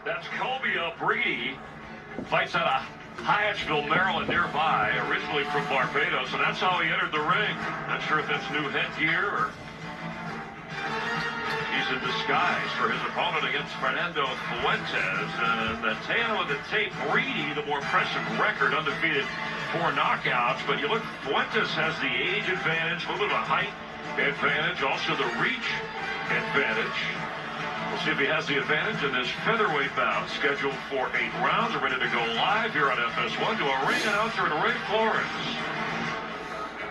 That's Cobia. Breedy fights out of Hyattsville, Maryland, nearby, originally from Barbados, and that's how he entered the ring. Not sure if that's new headgear or he's in disguise for his opponent against Fernandu Fuentes. The tale of the tape, Breedy, the more impressive record, undefeated 4 knockouts. But you look, Fuentes has the age advantage, a little bit of a height advantage, also the reach advantage. We'll see if he has the advantage in this featherweight bout, scheduled for 8 rounds. We're ready to go live here on FS1 to our ring announcer at Ray Flores.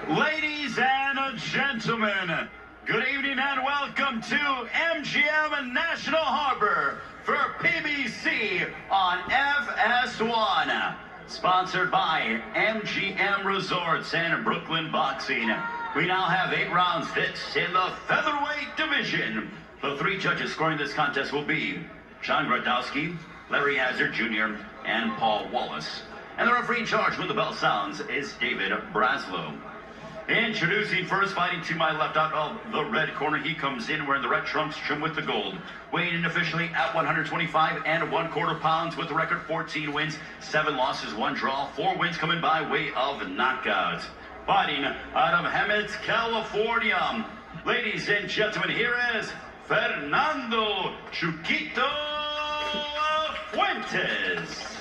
Ladies and gentlemen, good evening and welcome to MGM National Harbor for PBC on FS1. Sponsored by MGM Resorts and Brooklyn Boxing. We now have 8 rounds fixed in the featherweight division. The 3 judges scoring this contest will be Sean Gradowski, Larry Hazard Jr., and Paul Wallace. And the referee in charge when the bell sounds is David Braslow. Introducing first, fighting to my left out of the red corner. He comes in wearing the red trunks trimmed with the gold. Weighing in officially at 125 1/4 pounds with a record 14 wins, 7 losses, 1 draw, 4 wins coming by way of knockout. Fighting out of Hemet, California. Ladies and gentlemen, here is Fernandu Chuquito Fuentes.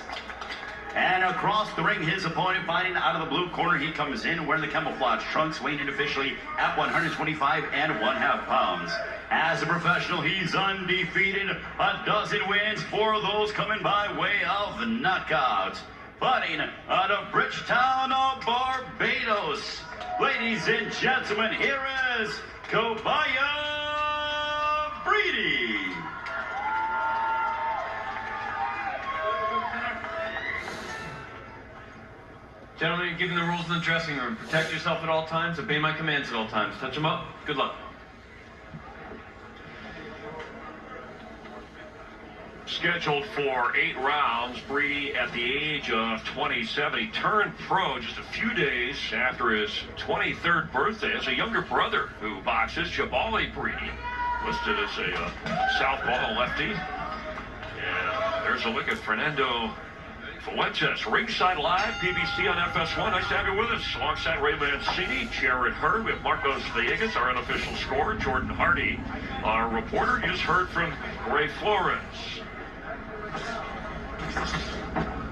And across the ring, his opponent fighting out of the blue corner. He comes in wearing the camouflage trunks, weighing in officially at 125 1/2 pounds. As a professional, he's undefeated, 12 wins, 4 of those coming by way of knockout. Fighting out of Bridgetown, Barbados. Ladies and gentlemen, here is Cobia. Breedy. Gentlemen, given the rules in the dressing room, protect yourself at all times, obey my commands at all times. Touch them up. Good luck. Scheduled for 8 rounds, Breedy at the age of 27. He turned pro just a few days after his 23rd birthday. Has a younger brother who boxes, Jabali Breedy, listed as a southpaw lefty. And there's a look at Fernandu Fuentes, ringside live, PBC on FS1. Nice to have you with us. Alongside Ray Mancini, Jared Hurd, we have Marcos Villegas, our unofficial scorer, Jordan Hardy, our reporter. You just heard from Ray Flores.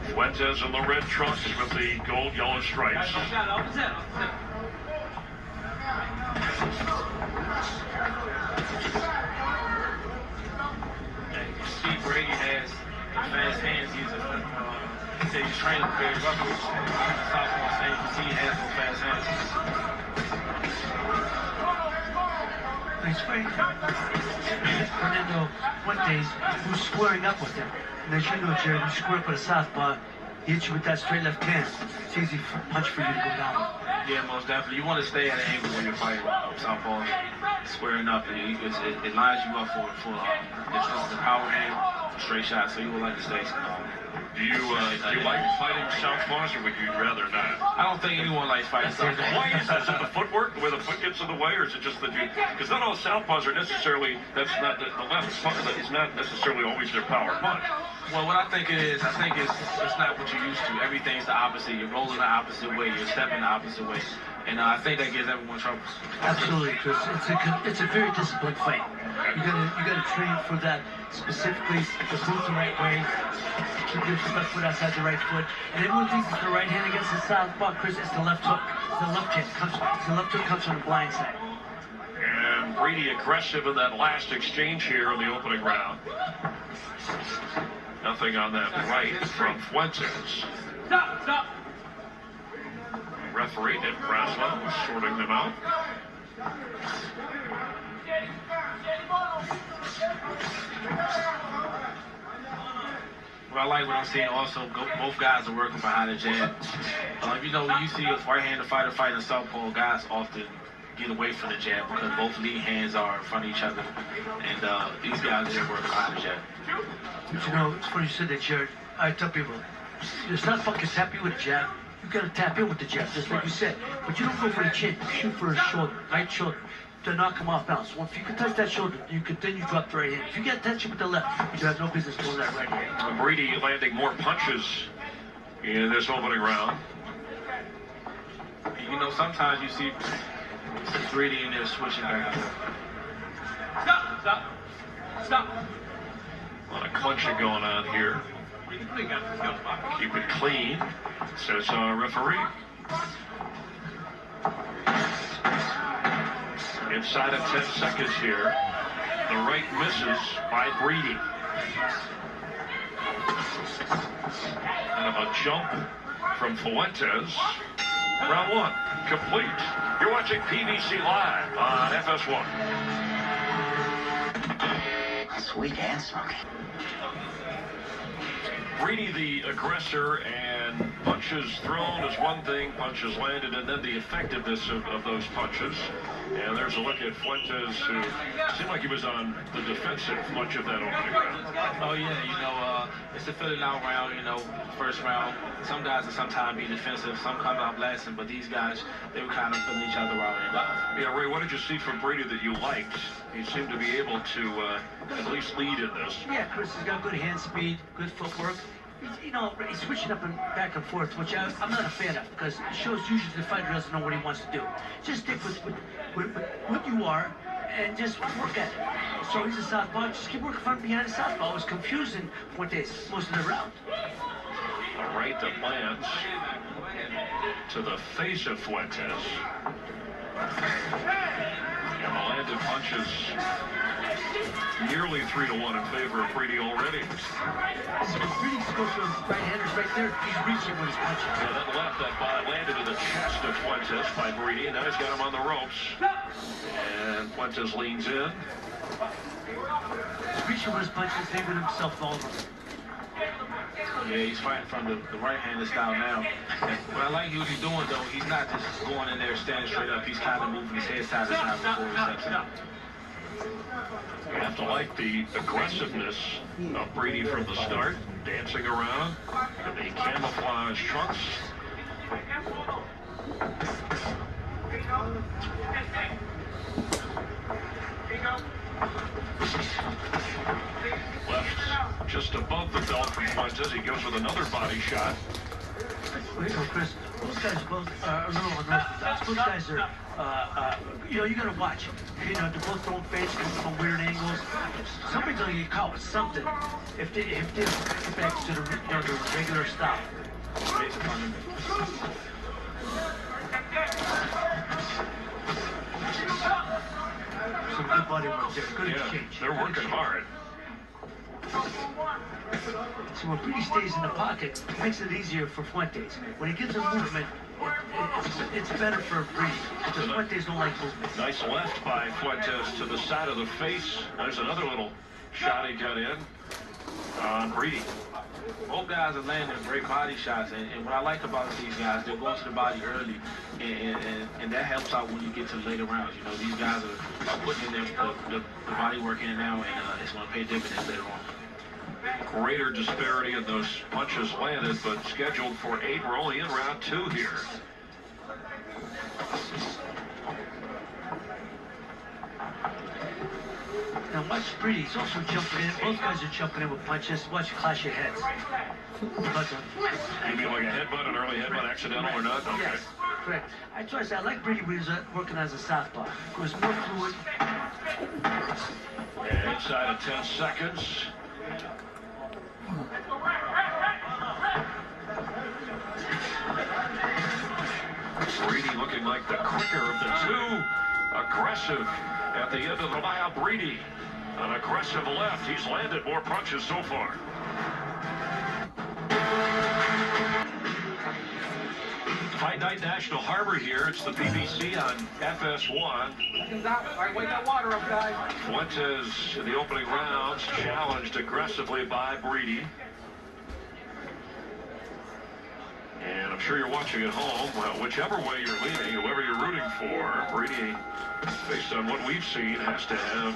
Fuentes in the red trunks with the gold yellow stripes. See, Brady has fast hands. He said he's training very roughly. Southpaw saying you can see he has no fast hands. He's fighting Fernandu Fuentes, who's squaring up with him. And as you know, Jared, you square up with a southpaw, he hits you with that straight left hand. It's easy punch for you to go down. Yeah, most definitely. You want to stay at an angle when you're fighting southpaw, squaring up, and it lines you up for the power hand, straight shot. So you would like to stay. Do you like fighting southpaws, or would you rather not? I don't think anyone likes fighting southpaws. Why is that? Is it the footwork, the way the foot gets in the way, or is it just that you? Because not all southpaws are necessarily. That's not the left punch is not necessarily always their power punch. Well, what I think it is, it's not what you're used to. Everything's the opposite. You're rolling the opposite way. You're stepping the opposite way. And I think that gives everyone trouble. Absolutely, Chris. It's a very disciplined fight. You gotta train for that specifically. The boot the right way. Keep your left foot outside the right foot. And everyone thinks it's the right hand against the southpaw. Chris, it's the left hook. It's the left hand. The left hook comes from the blind side. And Breedy aggressive in that last exchange here in the opening round. Nothing on that right from Fuentes. Stop! Referee David Braslow sorting them out. What I like what I'm seeing also, both guys are working behind the jab. You know, when you see a right-handed fighter fighting a southpaw, guys often get away from the jab because both lead hands are in front of each other. And these guys are working behind the jab. But you know, it's funny you said that, Jared. I tell people, the southpaw can tap you with a jab. You gotta tap in with the jab, just like you said. But you don't go for the chin. You shoot for his shoulder, right shoulder. to knock him off balance. Well, if you can touch that shoulder, you continue to drop the right hand. If you get attention with the left, you have no business doing that right hand. Breedy landing more punches in this opening round. You know, sometimes you see Breedy in there switching back. Stop. A lot of clinching going on here. Keep it clean, says our referee. Inside of 10 seconds here. The right misses by Breedy. Kind of a jump from Fuentes. Round one, complete. You're watching PBC Live on FS1. Sweet and smoky. Breedy, the aggressor, and punches thrown is one thing, punches landed, and then the effectiveness of those punches. And there's a look at Fuentes, who seemed like he was on the defensive much of that opening round. Oh, yeah, you know, it's a filling out round, you know, first round. Some guys will sometimes be defensive, some come out blasting, but these guys, they were kind of filling each other out. And, yeah, Ray, what did you see from Breedy that you liked? He seemed to be able to at least lead in this. Yeah, Chris has got good hand speed, good footwork. You know, he's switching up and back and forth, which I'm not a fan of, because it shows usually the fighter doesn't know what he wants to do. Just stick with what you are and just work at it. So he's a southpaw, just keep working front behind the southpaw. It was confusing Fuentes most of the round. A right that lands to the face of Fuentes. And the landed punches nearly 3-1 in favor of Breedy already. So Breedy goes for right-handers right there. He's reaching with his punches. Yeah, that left, that landed in the chest of Fuentes by Breedy, and now he's got him on the ropes. And Fuentes leans in. He's reaching with his punches, leaving himself vulnerable. yeah, he's fighting from the right-handed style now. What I like what he's doing, though, he's not just going in there standing straight up. He's kind of moving his head side to side before he steps in. You have to like the aggressiveness of Breedy from the start, dancing around in the camouflage trunks. Left just above the belt from Fuentes. He goes with another body shot. Wait, no, Chris. Those guys both those guys are, you know, you gotta watch. You know, they're both throwing fades from weird angles. Somebody's gonna get caught with something if they get back to the regular style. Some good body work there, good exchange. They're working hard. So when Breedy stays in the pocket, it makes it easier for Fuentes. When he gets a movement, it's better for Breedy, because Fuentes don't like movement. Nice left by Fuentes to the side of the face. There's another little shot he got in on Breedy. Both guys are landing great body shots, and what I like about these guys, they're going to the body early, and that helps out when you get to the later rounds. You know, these guys are putting in the body work in now, and it's going to pay dividends later on. Greater disparity in those punches landed, but scheduled for 8. We're only in round 2 here. Now watch Breedy, he's also jumping in. Both guys are jumping in with punches. Watch clash your heads. You mean like a headbutt, an early headbutt, accidental or not? Okay. Yes, correct. I like Breedy when he was working as a southpaw. It was more fluid. And inside of 10 seconds. Breedy looking like the quicker of the two. Aggressive at the end of the mile. Breedy, an aggressive left. He's landed more punches so far. Fight Night National Harbor here. It's the PBC on FS1. Wake that water up, guys. Fuentes in the opening rounds challenged aggressively by Breedy. And I'm sure you're watching at home. Well, whichever way you're leaning, whoever you're rooting for, Breedy, based on what we've seen, has to have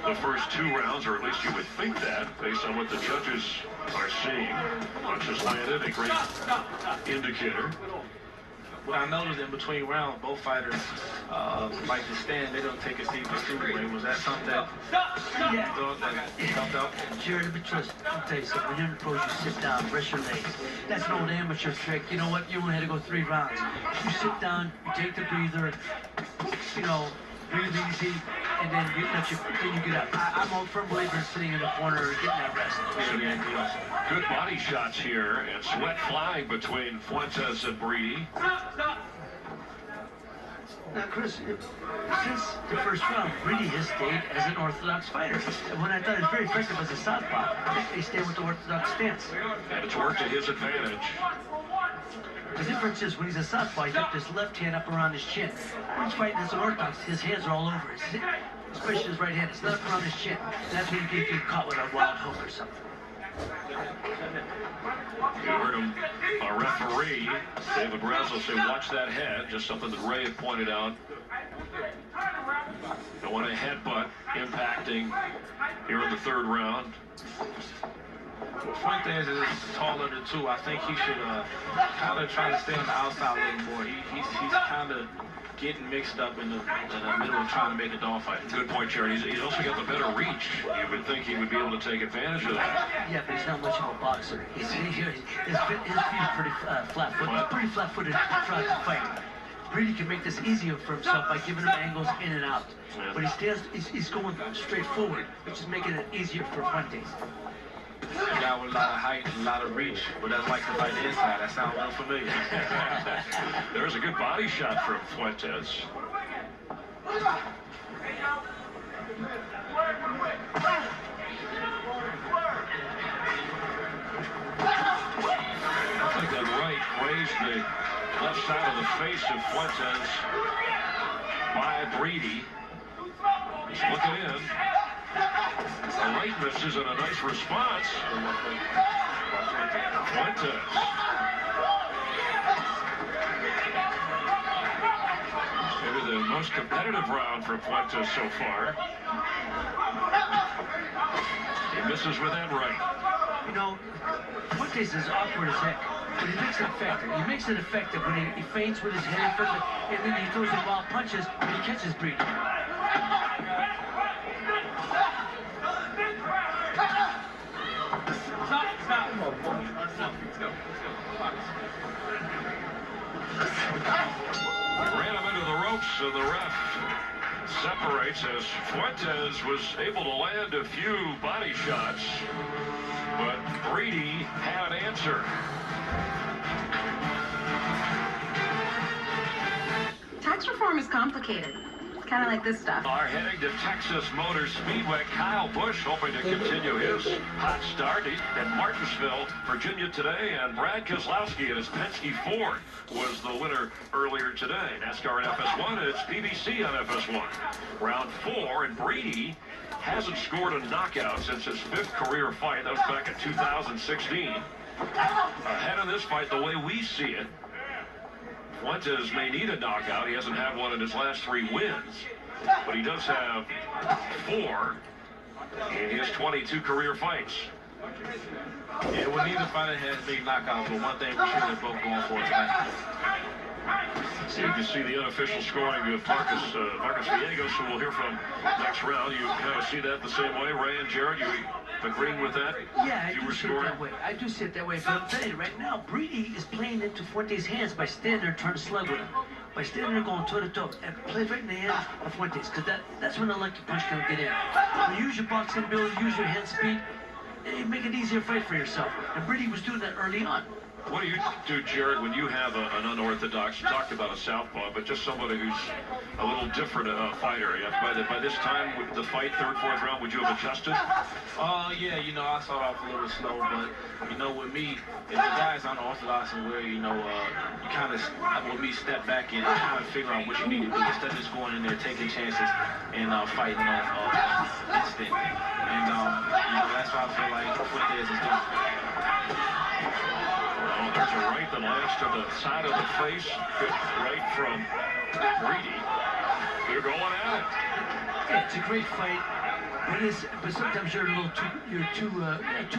the first 2 rounds, or at least you would think that, based on what the judges are seeing. Punches landed, a great indicator. what I noticed in between rounds, both fighters like to stand. They don't take a seat for two way. Was that something that you thought that helped out? Jared, let me I'll tell you something. When you're in the pros, you sit down, rest your legs. That's an old amateur trick. You know what? You only had to go 3 rounds. You sit down, you take the breather, you know, breathe easy, and then you get up. I'm a firm believer in sitting in the corner, getting that rest. Good body shots here, and sweat flying between Fuentes and Breedy. Now, Chris, since the first round, Breedy has stayed as an orthodox fighter. And when I thought it was very effective as a southpaw, they stay with the orthodox stance. And it's worked to his advantage. The difference is when he's a southpaw, he got his left hand up around his chin. When he's fighting as an orthodox, his hands are all over his, especially his right hand. It's not up around his chin. That's when you get caught with a wild hook or something. You heard him, a referee, David Brazel, say, watch that head. Just something that Ray had pointed out. Don't want a headbutt impacting here in the 3rd round. Well, Fuentes is taller than 2. I think he should kind of try to stay on the outside a little more. He's kind of getting mixed up in the middle of trying to make a dogfight. Good point, Jared. He's also got the better reach. You would think he would be able to take advantage of that. Yeah, but he's not much of a boxer. His feet are pretty flat-footed. Pretty flat-footed throughout the fight. Breedy can make this easier for himself by giving him angles in and out. But he's going straight forward, which is making it easier for Fuentes. A guy with a lot of height, a lot of reach, but that's like to fight the inside. That sounds real familiar. There's a good body shot from Fuentes. I think that right raised the left side of the face of Fuentes by Breedy. He's looking in. The right misses and a nice response. Fuentes. Maybe the most competitive round for Fuentes so far. He misses with that right. You know, Fuentes is awkward as heck, but he makes it effective. He makes it effective when he feints with his head, and then he throws in wild punches when he catches Breedy. Ran him into the ropes, and the ref separates as Fuentes was able to land a few body shots, but Breedy had an answer. Tax reform is complicated. Kind of like this stuff. Are heading to Texas Motor Speedway. Kyle Busch hoping to continue his hot start. He's at Martinsville, Virginia today, and Brad Keselowski and his Penske Ford was the winner earlier today. NASCAR and FS1, and it's PBC on FS1. Round 4, and Breedy hasn't scored a knockout since his 5th career fight. That was back in 2016. Ahead of this fight, the way we see it, Fuentes may need a knockout. He hasn't had one in his last 3 wins, but he does have 4 in his 22 career fights. Yeah, well, neither fighter has big knockouts, but one thing for sure they're both going for tonight. So you can see the unofficial scoring of Marcus Villegas, who we'll hear from next round. You kind of see that the same way, Ray and Jared? You agreeing with that? Yeah, I do see it that way. I do see it that way. But I'm telling you, right now, Breedy is playing into Fuentes' hands by standing there trying to slug with him. By standing there going toe-to-toe. And play right in the hands of Fuentes, because that's when the lucky punch can get in. When you use your boxing ability, use your hand speed, you make it easier fight for yourself. And Breedy was doing that early on. What do you do, Jared, when you have an unorthodox, you talked about a southpaw, but just somebody who's a little different fighter? By this time, with the fight, 3rd, 4th round, would you have adjusted? Yeah, you know, I started off a little slow, but, you know, with me, if the guy's unorthodox and where, you know, you kind of, with me, step back and kind of figure out what you need to do instead of just going in there, taking chances and fighting off instinct. And, you know, that's why I feel like Fuentes is doing. Well, there's a right that lands to the side of the face. Good right from Breedy. They're going at it. Yeah, it's a great fight. But sometimes you're too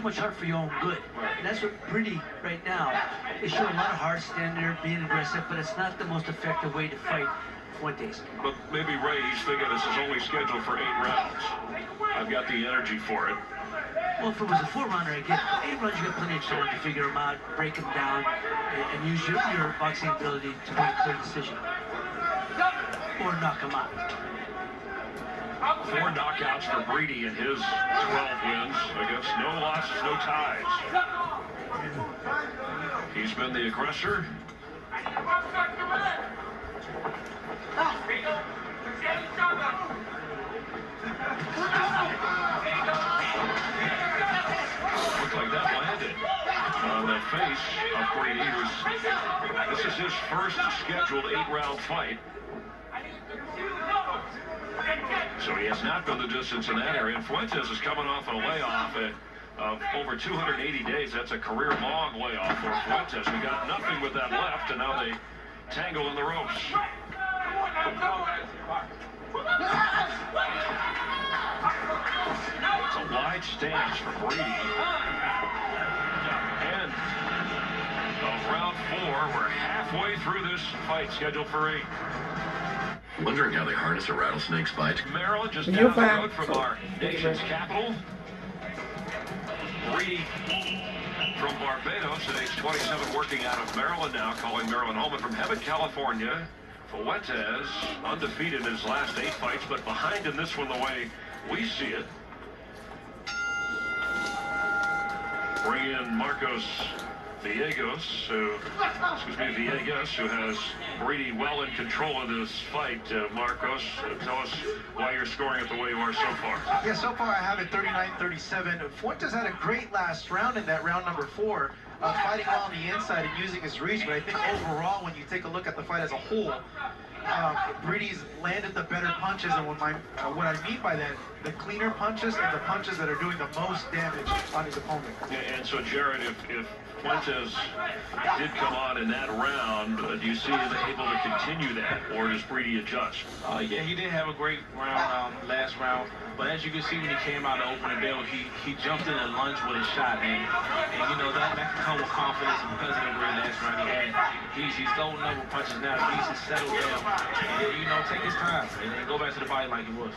much heart for your own good. And that's what Breedy right now is showing a lot of heart, standing there, being aggressive, but it's not the most effective way to fight Fuentes. But maybe Ray, he's thinking this is only scheduled for 8 rounds. I've got the energy for it. Well, if it was a 4-rounder, I get 8 rounds, you got plenty of time to figure them out, break them down, and use your boxing ability to make a clear decision. Or knock them out. 4 knockouts for Breedy in his 12 wins against no losses, no ties. He's been the aggressor. Looked like that landed on the face of Breedy. This is his first scheduled 8-round fight. So he has not been the distance in that area. And Fuentes is coming off a layoff of over 280 days. That's a career-long layoff for Fuentes. We got nothing with that left, and now they tangle in the ropes. It's a wide stance for Breedy. And of round 4, we're halfway through this fight scheduled for 8. Wondering how they harness a rattlesnake's bite? Maryland, just down the road from our nation's capital. Breedy from Barbados at age 27, working out of Maryland now, calling Maryland home. And from Hemet, California, Fuentes, undefeated in his last 8 fights, but behind in this one the way we see it. Bring in Marcos Villegas, who has Breedy well in control of this fight. Marcos, tell us why you're scoring it the way you are so far. Yeah, so far I have it 39-37. Fuentes had a great last round in that round number 4, fighting well on the inside and using his reach. But I think overall, when you take a look at the fight as a whole, Breedy's landed the better punches, and what I mean by that, the cleaner punches and the punches that are doing the most damage on his opponent. Yeah, and so, Jared, if Fuentes did come on in that round, do you see him able to continue that, or does Breedy adjust? Yeah, he did have a great round last round, but as you can see when he came out to open the bell, he jumped in and lunged with a shot, and you know that can come with confidence, and because of the great last round he had, he's loading up with punches now. He needs to settle down and take his time and go back to the body like he was.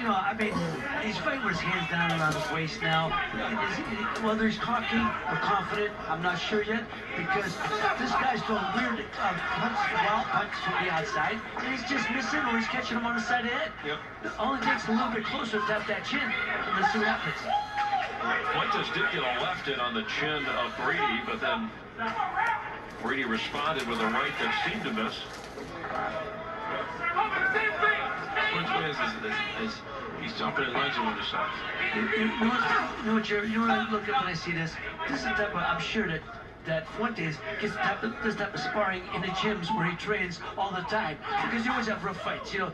You know, I mean, he's fighting with his hands down around his waist now. Whether he's cocky or confident, I'm not sure yet, because this guy's throwing weird wild punches from the outside, and he's just missing, or he's catching him on the side of the head. Yep. It only takes a little bit closer to tap that chin, and let's see what happens. Fuentes did get a left in on the chin of Breedy, but then Breedy responded with a right that seemed to miss. He's jumping and lunging with the shots. You know what I look at when I see this? This is the type of, I'm sure that Fuentes gets this type of sparring in the gyms where he trains all the time, because you always have rough fights. You know,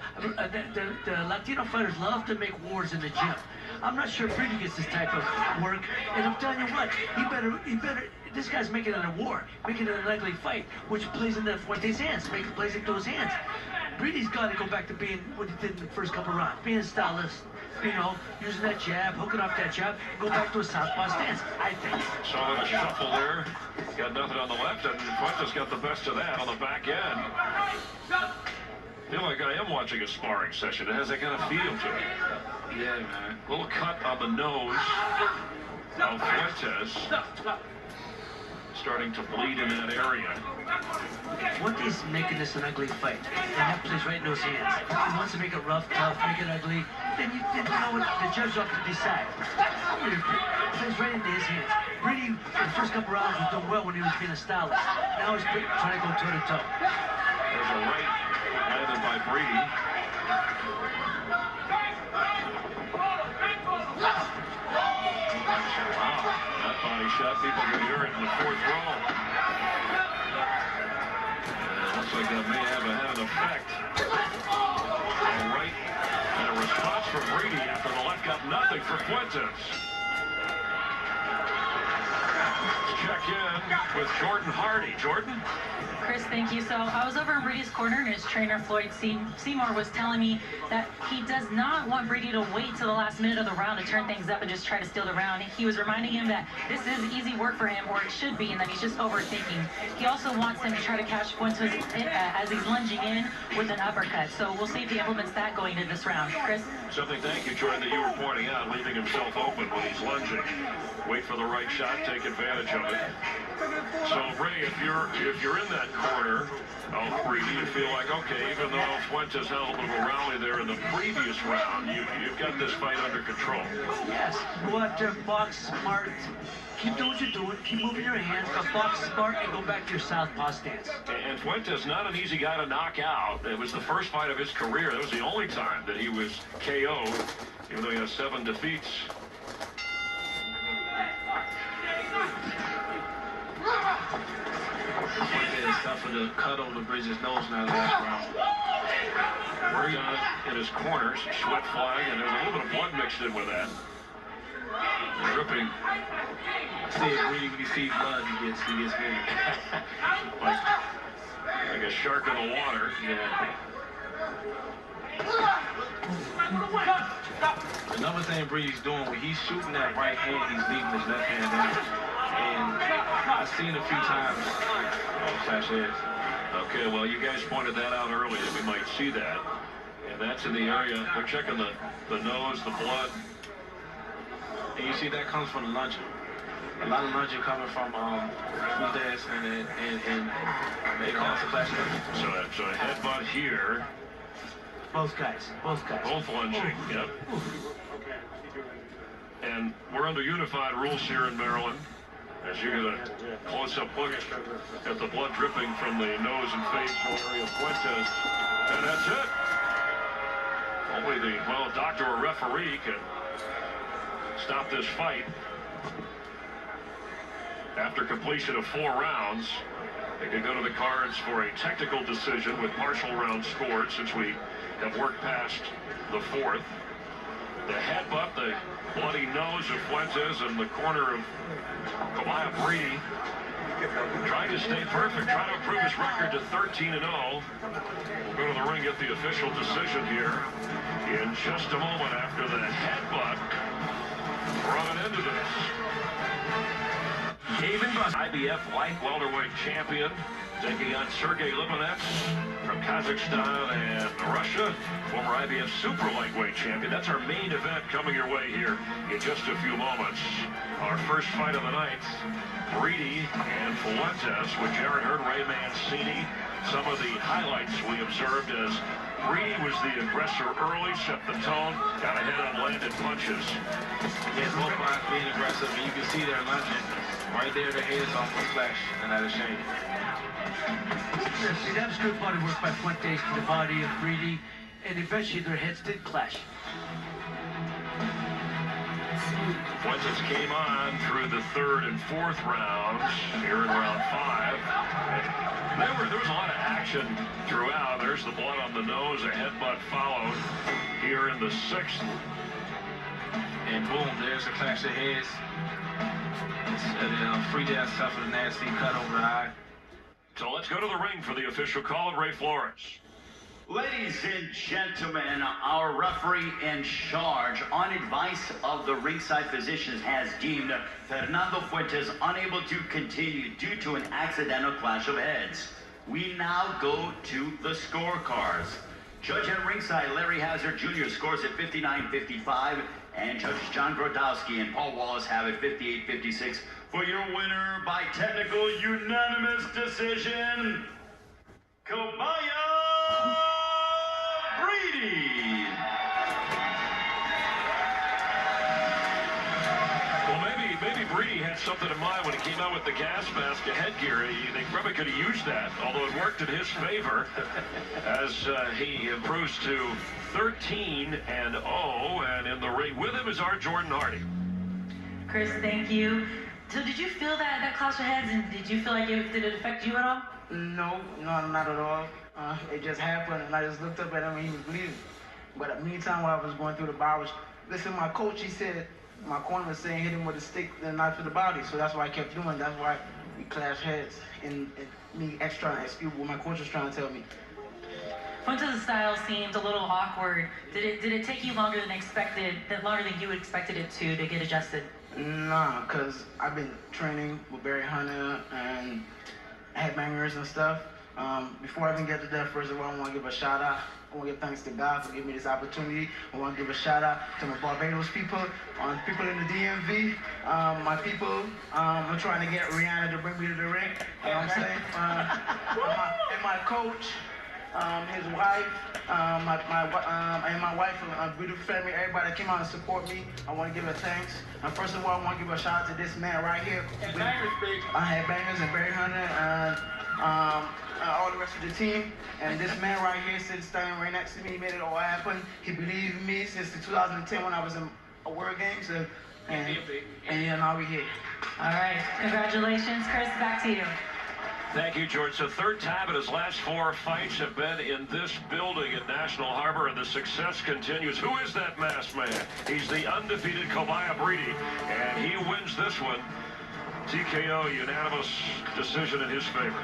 the Latino fighters love to make wars in the gym. I'm not sure Breedy gets this type of work, and I'm telling you what, he better. This guy's making it a war, making it an ugly fight, which plays into Fuentes' hands, plays into his hands. Breedy's got to go back to being what he did in the first couple rounds, being a stylist, you know, using that jab, hooking off that jab, go back to a southpaw stance, I think. Saw a shuffle there, got nothing on the left, and Fuentes got the best of that on the back end. I feel like I am watching a sparring session. It has that kind of feel to it. Yeah, man. A little cut on the nose of Fuentes. Starting to bleed in that area. Fuentes making this an ugly fight, and that plays right in those hands. He wants to make it rough, tough, make it ugly. Then you know what? The judge will have to decide. It plays right into his hands. Breedy, in the first couple rounds, was doing well when he was being a stylist. Now he's trying to go toe-to-toe. There's a right landed by Breedy. Shot, people can hear it in the 4th row. Looks like that may have had an effect. All right, and a response from Breedy after the left got nothing for Fuentes. Check check in with Jordan Hardy. Jordan? Chris, thank you. So I was over in Breedy's corner, and his trainer, Floyd Seymour, was telling me that he does not want Breedy to wait till the last minute of the round to turn things up and just try to steal the round. He was reminding him that this is easy work for him, or it should be, and that he's just overthinking. He also wants him to try to catch Fuentes as he's lunging in with an uppercut. So we'll see if he implements that going into this round. Chris? Something, thank you, Jordan, that you were pointing out, leaving himself open when he's lunging. Wait for the right shot, take advantage of it. So, Ray, if you're in that corner of Breedy, you feel like, okay, even though Fuentes had a little bit of a rally there in the previous round, you've got this fight under control. Yes, go out there, box smart. Keep doing what you're doing. Keep moving your hands, but box smart and go back to your southpaw stance. And Fuentes, not an easy guy to knock out. It was the first fight of his career. That was the only time that he was KO'd, even though he has 7 defeats. Fuentes suffered a cut over the bridge's nose now last round. Breedy in his corners, sweat flag, and there's a little bit of blood mixed in with that. Dripping. See it, Breedy, when you see blood, he gets moving. like a shark in the water. Yeah. Another thing Breedy's doing, when he's shooting that right hand, he's leaving his left hand in. And I've seen a few times flash heads. Okay, well, you guys pointed that out earlier that we might see that. And that's in the area. They're checking the nose, the blood. And you see that comes from the lunging. A lot of lunging coming from Fuentes, and they call it a flash head. So a headbutt here. Both guys. Both lunging, yep. And we're under unified rules here in Maryland. As you get a close-up look at the blood dripping from the nose and face area of Fuentes. And that's it. Only the doctor or referee can stop this fight. After completion of 4 rounds, they can go to the cards for a technical decision with partial rounds scored, since we have worked past the 4th. The headbutt, the bloody nose of Fuentes in the corner of Cobia Breedy, trying to stay perfect, trying to improve his record to 13-0. We'll go to the ring, get the official decision here in just a moment after the headbutt brought an end to this. IBF light welterweight champion, taking on Sergey Limonets from Kazakhstan and Russia, former IBF super lightweight champion. That's our main event coming your way here in just a few moments. Our first fight of the night, Breedy and Fuentes with Jared Hurd, Ray Mancini. Some of the highlights we observed as Breedy was the aggressor early, set the tone, got ahead on landed punches. Yeah, both guys being aggressive, and you can see they're lunging. Right there, their heads off the flash, and that is shame. See, that was good body work by Fuentes to the body of Breedy, and eventually their heads did clash. Fuentes came on through the 3rd and 4th rounds here in round 5. There was a lot of action throughout. There's the blood on the nose, a headbutt followed here in the 6th. And boom, there's a clash of heads. And then Breedy suffered a nasty cut over the eye. So let's go to the ring for the official call, Ray Flores. Ladies and gentlemen, our referee in charge, on advice of the ringside physicians, has deemed Fernando Fuentes unable to continue due to an accidental clash of heads. We now go to the scorecards. Judge at ringside, Larry Hazard Jr. scores at 59-55, and judges John Grodowski and Paul Wallace have it 58-56 for your winner by technical unanimous decision, Cobia Breedy. Well, maybe Breedy had something in mind when he came out with the gas mask and headgear. They probably could have used that, although it worked in his favor as he improves to 13-0, and in the ring with him is our Jordan Hardy. Chris, thank you. So did you feel that clash of heads, and did you feel like did it affect you at all? No, not at all. It just happened, and I just looked up at him, and he was bleeding. But in the meantime, while I was going through the bar, listen, my coach, he said, my corner was saying hit him with a stick and not to the body. So that's why I kept doing. That's why we clashed heads. And me trying to execute what my coach was trying to tell me. Fuentes' style seemed a little awkward. Did it take you longer than longer than you expected it to get adjusted? Nah, cause I've been training with Barry Hunter and headbangers and stuff. Before I even get to that, first of all, I want to give a shout out. I want to give thanks to God for giving me this opportunity. I want to give a shout out to my Barbados people, people in the DMV, my people. I'm trying to get Rihanna to bring me to the ring. You know what I'm saying? And my coach, his wife, and my wife, beautiful family, everybody that came out and support me. I want to give a thanks. And first of all, I want to give a shout out to this man right here. I had bangers and Barry Hunter and all the rest of the team. And this man right here, standing right next to me, made it all happen. He believed in me since 2010 when I was in World Games. And now we're here. All right. Congratulations, Chris. Back to you. Thank you, George. The third time in his last 4 fights have been in this building at National Harbor, and the success continues. Who is that masked man? He's the undefeated Cobia Breedy, and he wins this one. TKO, unanimous decision in his favor.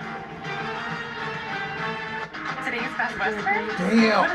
Today's best Western? Damn.